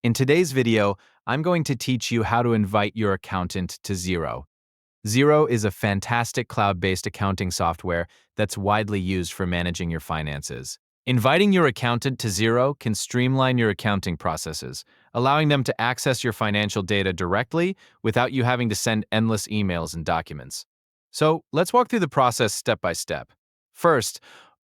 In today's video, I'm going to teach you how to invite your accountant to Xero. Xero is a fantastic cloud-based accounting software that's widely used for managing your finances. Inviting your accountant to Xero can streamline your accounting processes, allowing them to access your financial data directly without you having to send endless emails and documents. So let's walk through the process step by step. First,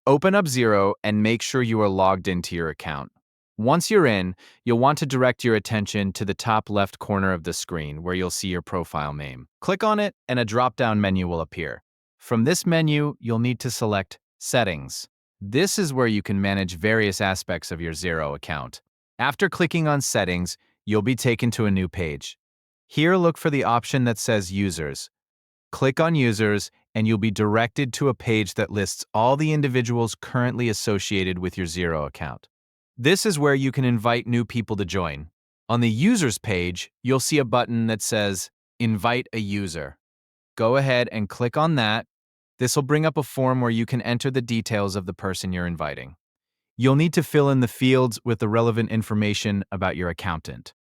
open up Xero and make sure you are logged into your account. Once you're in, you'll want to direct your attention to the top left corner of the screen where you'll see your profile name. Click on it and a drop-down menu will appear. From this menu, you'll need to select Settings. This is where you can manage various aspects of your Xero account. After clicking on Settings, you'll be taken to a new page. Here, look for the option that says Users. Click on Users, and you'll be directed to a page that lists all the individuals currently associated with your Xero account. This is where you can invite new people to join. On the Users page, you'll see a button that says Invite a User. Go ahead and click on that. This will bring up a form where you can enter the details of the person you're inviting. You'll need to fill in the fields with the relevant information about your accountant.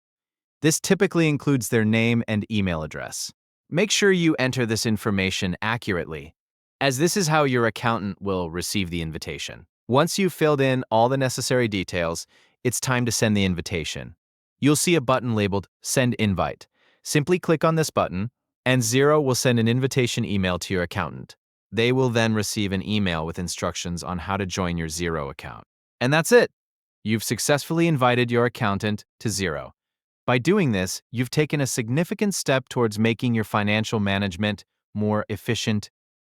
This typically includes their name and email address. Make sure you enter this information accurately, as this is how your accountant will receive the invitation. Once you've filled in all the necessary details, it's time to send the invitation. You'll see a button labeled Send Invite. Simply click on this button, and Xero will send an invitation email to your accountant. They will then receive an email with instructions on how to join your Xero account. And that's it! You've successfully invited your accountant to Xero. By doing this, you've taken a significant step towards making your financial management more efficient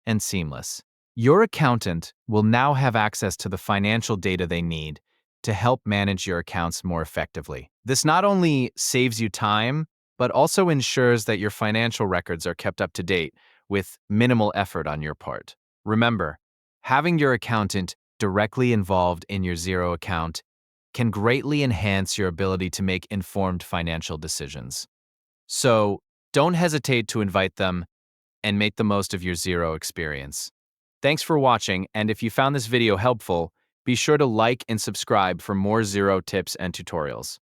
and seamless. Your accountant will now have access to the financial data they need to help manage your accounts more effectively. This not only saves you time, but also ensures that your financial records are kept up to date with minimal effort on your part. Remember, having your accountant directly involved in your Xero account can greatly enhance your ability to make informed financial decisions. So, don't hesitate to invite them and make the most of your Xero experience. Thanks for watching, and if you found this video helpful, be sure to like and subscribe for more Xero tips and tutorials.